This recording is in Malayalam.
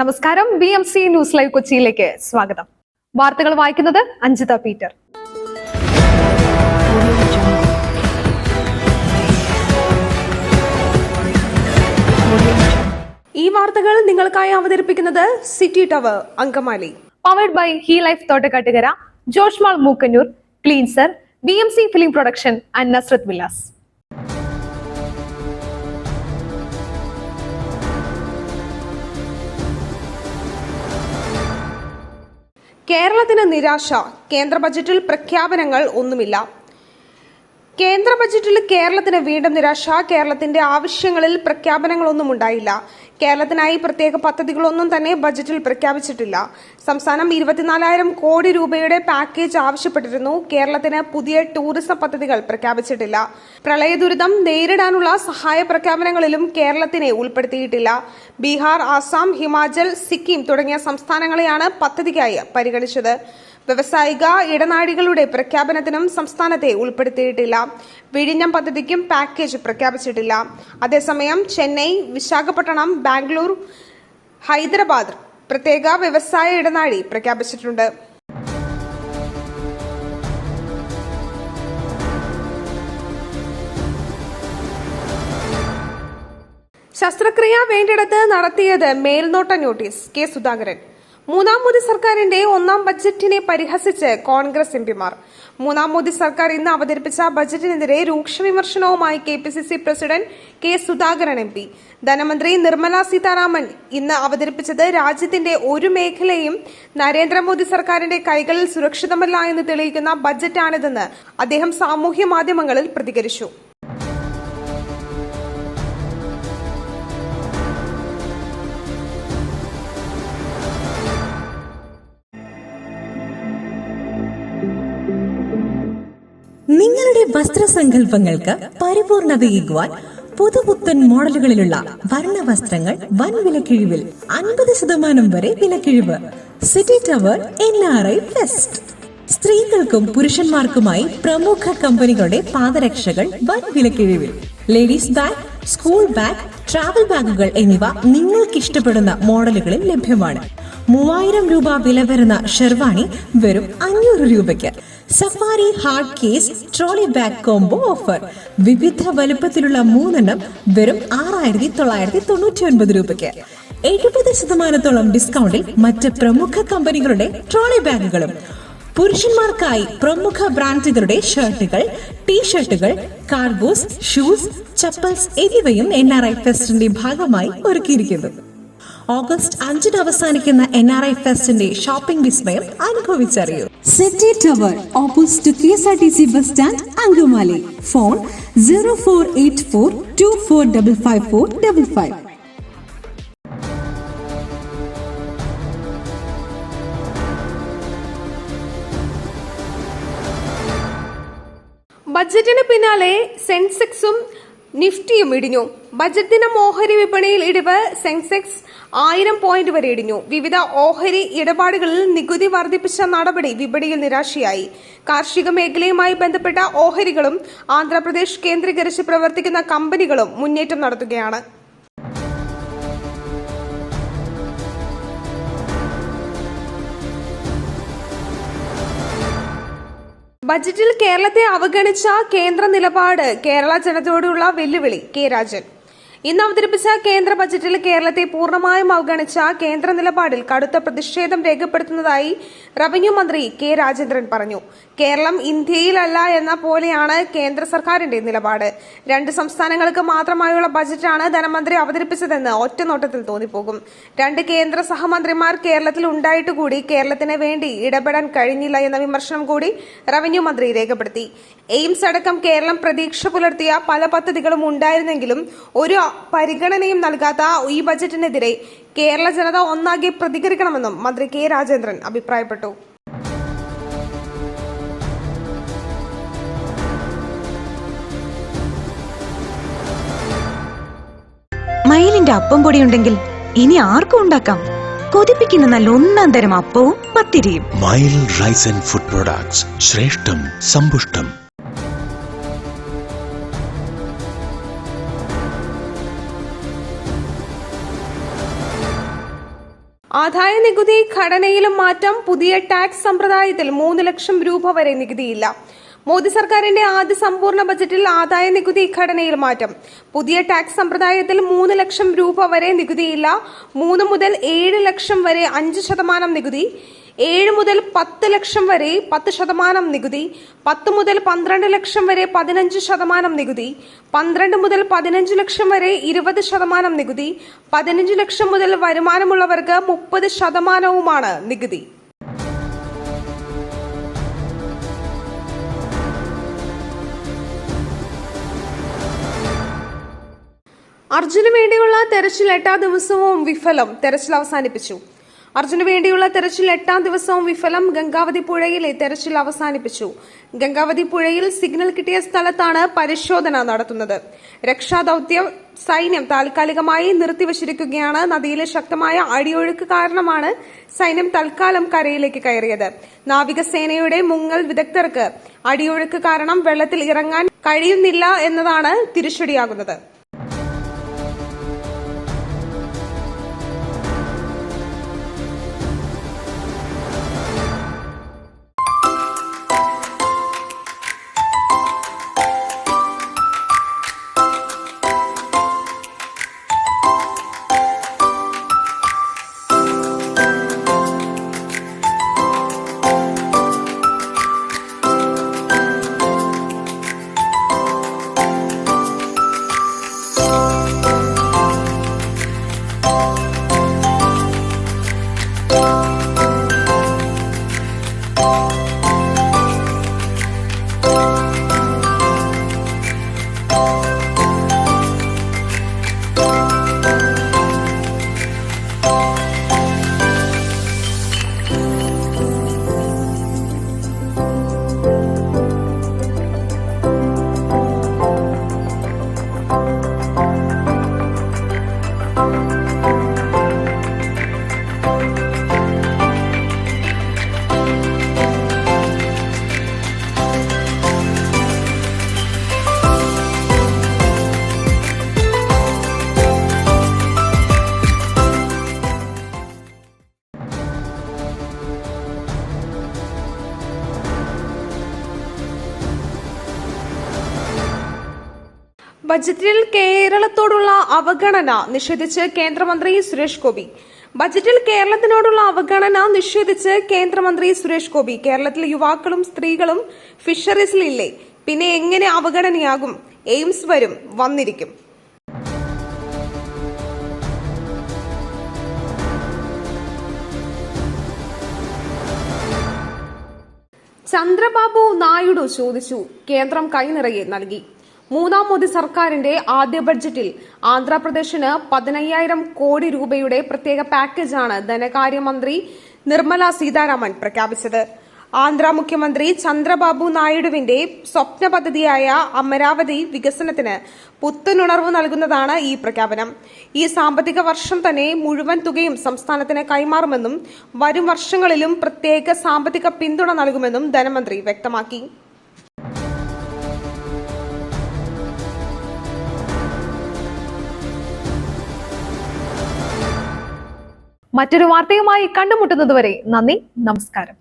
നമസ്കാരം. BMC ന്യൂസ് ലൈവ് കൊച്ചിയിലേക്ക് സ്വാഗതം. വാർത്തകൾ വായിക്കുന്നത് അഞ്ജിത പീറ്റർ. ഈ വാർത്തകൾ നിങ്ങൾക്കായി അവതരിപ്പിക്കുന്നത് city tower Angamaly. Powered by hi life Thottakattukara, Josh mall Mookkannoor, cleanser, BMC film production and Nazrath villas. കേരളത്തിന് നിരാശ. കേന്ദ്ര ബജറ്റിൽ പ്രഖ്യാപനങ്ങൾ ഒന്നുമില്ല. കേന്ദ്ര ബജറ്റിൽ കേരളത്തിന് വീണ്ടും നിരാശ. കേരളത്തിന്റെ ആവശ്യങ്ങളിൽ പ്രഖ്യാപനങ്ങളൊന്നും ഉണ്ടായില്ല. കേരളത്തിനായി പ്രത്യേക പദ്ധതികളൊന്നും തന്നെ ബജറ്റിൽ പ്രഖ്യാപിച്ചിട്ടില്ല. സംസ്ഥാനം 24,000 കോടി രൂപയുടെ പാക്കേജ് ആവശ്യപ്പെട്ടിരുന്നു. കേരളത്തിന് പുതിയ ടൂറിസം പദ്ധതികൾ പ്രഖ്യാപിച്ചിട്ടില്ല. പ്രളയ ദുരിതം നേരിടാനുള്ള സഹായ പ്രഖ്യാപനങ്ങളിലും കേരളത്തിനെ ഉൾപ്പെടുത്തിയിട്ടില്ല. ബീഹാർ, ആസാം, ഹിമാചൽ, സിക്കിം തുടങ്ങിയ സംസ്ഥാനങ്ങളെയാണ് പദ്ധതിക്കായി പരിഗണിച്ചത്. വ്യവസായിക ഇടനാഴികളുടെ പ്രഖ്യാപനത്തിനും സംസ്ഥാനത്തെ ഉൾപ്പെടുത്തിയിട്ടില്ല. വിഴിഞ്ഞം പദ്ധതിക്കും പാക്കേജ് പ്രഖ്യാപിച്ചിട്ടില്ല. അതേസമയം ചെന്നൈ, വിശാഖപട്ടണം, ബാംഗ്ലൂർ, ഹൈദരാബാദ് പ്രത്യേക വ്യവസായ ഇടനാഴി പ്രഖ്യാപിച്ചിട്ടുണ്ട്. ശസ്ത്രക്രിയ വേണ്ടിടത്ത് നടത്തിയത് മേൽനോട്ട നോട്ടീസ്. കെ സുധാകരൻ. മൂന്നാം മോദി സർക്കാരിന്റെ ഒന്നാം ബജറ്റിനെ പരിഹസിച്ച് കോൺഗ്രസ് എംപിമാർ. മൂന്നാം മോദി സർക്കാർ ഇന്ന് അവതരിപ്പിച്ച ബജറ്റിനെതിരെ രൂക്ഷ വിമർശനവുമായി KPCC president K Sudhakaran MP. ധനമന്ത്രി നിർമ്മല സീതാരാമൻ ഇന്ന് അവതരിപ്പിച്ചത് രാജ്യത്തിന്റെ ഒരു മേഖലയും നരേന്ദ്രമോദി സർക്കാരിന്റെ കൈകളിൽ സുരക്ഷിതമല്ല എന്ന് തെളിയിക്കുന്ന ബജറ്റാണിതെന്ന് അദ്ദേഹം സാമൂഹ്യ മാധ്യമങ്ങളിൽ പ്രതികരിച്ചു. നിങ്ങളുടെ വസ്ത്രസങ്കല്പങ്ങൾക്ക് പരിപൂർണതയേകുവാൻ പുതുപുത്തൻ മോഡലുകളിലുള്ള വർണ്ണ വസ്ത്രങ്ങൾ വൻ വിലക്കിഴിവിൽ 50% വരെ വിലക്കിഴിവ്. City Tower NRI fest. സ്ത്രീകൾക്കും പുരുഷന്മാർക്കുമായി പ്രമുഖ കമ്പനികളുടെ പാദരക്ഷകൾ വൻ വിലക്കിഴിവിൽ. Ladies bag, school bag, travel ബാഗുകൾ എന്നിവ നിങ്ങൾക്ക് ഇഷ്ടപ്പെടുന്ന മോഡലുകളിൽ ലഭ്യമാണ്. 3000 രൂപ വില വരുന്ന ഷെർവാണി വെറും 500 രൂപയ്ക്ക്. Safari hard case trolley bag combo offer. വിവിധ വലുപ്പത്തിലുള്ള 3 വെറും 6,999 രൂപയ്ക്ക്. 70% ഡിസ്കൗണ്ടിൽ മറ്റ് പ്രമുഖ കമ്പനികളുടെ ട്രോളി ബാഗുകളും. പുരുഷന്മാർക്കായി പ്രമുഖ ബ്രാൻഡുകളുടെ ഷർട്ടുകൾ, ടീഷർട്ടുകൾ, കാർഗോസ്, ഷൂസ്, ചപ്പൽസ് എന്നിവയും NRI ഫെസ്റ്റിന്റെ ഭാഗമായി ഒരുക്കിയിരിക്കുന്നു. ഓഗസ്റ്റ് 5 അവസാനിക്കുന്ന NRI ഫെസ്റ്റിന്റെ ഷോപ്പിംഗ് വിസ്മയം അനുഭവിച്ചറിയൂ. City Tower opposite KSRTC bus stand Angamaly. Phone 0484245555. ബജറ്റിന് പിന്നാലെ സെൻസെക്സും നിഫ്റ്റിയും ഇടിഞ്ഞു. ബജറ്റ് ദിന ഓഹരി വിപണിയിൽ ഇടിവ്. സെൻസെക്സ് 1000 പോയിന്റ് വരെ ഇടിഞ്ഞു. വിവിധ ഓഹരി ഇടപാടുകളിൽ നികുതി വർദ്ധിപ്പിച്ച നടപടി വിപണിയിൽ നിരാശയായി. കാർഷിക മേഖലയുമായി ബന്ധപ്പെട്ട ഓഹരികളും ആന്ധ്രാപ്രദേശ് കേന്ദ്രീകരിച്ച് പ്രവർത്തിക്കുന്ന കമ്പനികളും മുന്നേറ്റം നടത്തുകയാണ്. ബജറ്റിൽ കേരളത്തെ അവഗണിച്ച കേന്ദ്ര നിലപാട് കേരള ജനതയോടുള്ള വെല്ലുവിളി. കെ രാജൻ. ഇന്ന് അവതരിപ്പിച്ച കേന്ദ്ര ബജറ്റിൽ കേരളത്തെ പൂർണ്ണമായും അവഗണിച്ച കേന്ദ്ര നിലപാടിൽ കടുത്ത പ്രതിഷേധം രേഖപ്പെടുത്തുന്നതായി റവന്യൂ മന്ത്രി കെ രാജേന്ദ്രൻ പറഞ്ഞു. കേരളം ഇന്ത്യയിലല്ല എന്ന പോലെയാണ് കേന്ദ്ര സർക്കാരിന്റെ നിലപാട്. 2 സംസ്ഥാനങ്ങൾക്ക് മാത്രമായുള്ള ബജറ്റാണ് ധനമന്ത്രി അവതരിപ്പിച്ചതെന്ന് ഒറ്റനോട്ടത്തിൽ തോന്നിപ്പോകും. 2 കേന്ദ്ര സഹമന്ത്രിമാർ കേരളത്തിൽ ഉണ്ടായിട്ടുകൂടി കേരളത്തിന് വേണ്ടി ഇടപെടാൻ കഴിഞ്ഞില്ല എന്ന വിമർശനം കൂടി റവന്യൂ മന്ത്രി രേഖപ്പെടുത്തി. എയിംസ് അടക്കം കേരളം പ്രതീക്ഷ പുലർത്തിയ പല പദ്ധതികളും ഉണ്ടായിരുന്നെങ്കിലും ഒരു പരിഗണനയും നൽകാത്ത ഈ ബജറ്റിനെതിരെ കേരള ജനത ഒന്നാകെ പ്രതികരിക്കണമെന്നും മന്ത്രി കെ രാജേന്ദ്രൻ അഭിപ്രായപ്പെട്ടു. മയിലിന്റെ അപ്പം പൊടിയുണ്ടെങ്കിൽ ഇനി ആർക്കും ഉണ്ടാക്കാം. കൊതിപ്പിക്കുന്ന നല്ല ഒന്നാം തരം അപ്പവും പത്തിരിയും. മയിൽ റൈസ് ആൻഡ് ഫുഡ് പ്രൊഡക്ട്സ്. ശ്രേഷ്ഠം, സമ്പുഷ്ടം. ആദായ നികുതി ഘടനയിലും മാറ്റം. പുതിയ ടാക്സ് സമ്പ്രദായത്തിൽ 3 ലക്ഷം രൂപ വരെ നികുതിയില്ല. മോദി സർക്കാരിന്റെ ആദ്യ സമ്പൂർണ്ണ ബജറ്റിൽ ആദായ നികുതി ഘടനയിൽ മാറ്റം. പുതിയ ടാക്സ് സമ്പ്രദായത്തിൽ 3 ലക്ഷം രൂപ വരെ നികുതിയില്ല. 3 മുതൽ 7 ലക്ഷം വരെ 5% നികുതി, 7 മുതൽ 10 ലക്ഷം വരെ 10% നികുതി, 10 മുതൽ 12 ലക്ഷം വരെ 15% നികുതി, 12 മുതൽ 15 ലക്ഷം വരെ 20% നികുതി, 15 ലക്ഷം മുതൽ വരുമാനമുള്ളവർക്ക് 30%വുമാണ് നികുതി. അർജുന് വേണ്ടിയുള്ള തെരച്ചിൽ 8ാം ദിവസവും വിഫലം. തെരച്ചിൽ അവസാനിപ്പിച്ചു. അർജുന് വേണ്ടിയുള്ള തെരച്ചിൽ 8ാം ദിവസവും വിഫലം. ഗംഗാവതി പുഴയിലെ തെരച്ചിൽ അവസാനിപ്പിച്ചു. ഗംഗാവതി പുഴയിൽ സിഗ്നൽ കിട്ടിയ സ്ഥലത്താണ് പരിശോധന നടത്തുന്നത്. രക്ഷാദൌത്യ സൈന്യം താൽക്കാലികമായി നിർത്തിവച്ചിരിക്കുകയാണ്. നദിയിലെ ശക്തമായ അടിയൊഴുക്ക് കാരണമാണ് സൈന്യം തൽക്കാലം കരയിലേക്ക് കയറിയത്. നാവികസേനയുടെ മുങ്ങൽ വിദഗ്ധർക്ക് അടിയൊഴുക്ക് കാരണം വെള്ളത്തിൽ ഇറങ്ങാൻ കഴിയുന്നില്ല എന്നതാണ് തിരിച്ചടിയാകുന്നത്. ബജറ്റിൽ കേരളത്തോടുള്ള അവഗണന നിഷേധിച്ച് കേന്ദ്രമന്ത്രി സുരേഷ് ഗോപി. ബജറ്റിൽ കേരളത്തിനോടുള്ള അവഗണന നിഷേധിച്ച് കേന്ദ്രമന്ത്രി സുരേഷ് ഗോപി. കേരളത്തിൽ യുവാക്കളും സ്ത്രീകളും ഫിഷറീസിലില്ലേ, പിന്നെ എങ്ങനെ അവഗണനയാകും? എയിംസ് വരും, വന്നിരിക്കും. ചന്ദ്രബാബു നായിഡു ചോദിച്ചു. കേന്ദ്രം കൈനിറയെ നൽകി. 3ാം മോദി സർക്കാരിന്റെ ആദ്യ ബഡ്ജറ്റിൽ ആന്ധ്രാപ്രദേശിന് 15,000 കോടി രൂപയുടെ പ്രത്യേക പാക്കേജാണ് ധനകാര്യമന്ത്രി നിർമ്മല സീതാരാമൻ പ്രഖ്യാപിച്ചത്. ആന്ധ്ര മുഖ്യമന്ത്രി ചന്ദ്രബാബു നായിഡുവിന്റെ സ്വപ്ന പദ്ധതിയായ അമരാവതി വികസനത്തിന് പുത്തനുണർവ് നൽകുന്നതാണ് ഈ പ്രഖ്യാപനം. ഈ സാമ്പത്തിക വർഷം തന്നെ മുഴുവൻ തുകയും സംസ്ഥാനത്തിന് കൈമാറുമെന്നും വരും വർഷങ്ങളിലും പ്രത്യേക സാമ്പത്തിക പിന്തുണ നൽകുമെന്നും ധനമന്ത്രി വ്യക്തമാക്കി. മറ്റൊരു വാർത്തയുമായി കണ്ടുമുട്ടുന്നതുവരെ നന്ദി, നമസ്കാരം.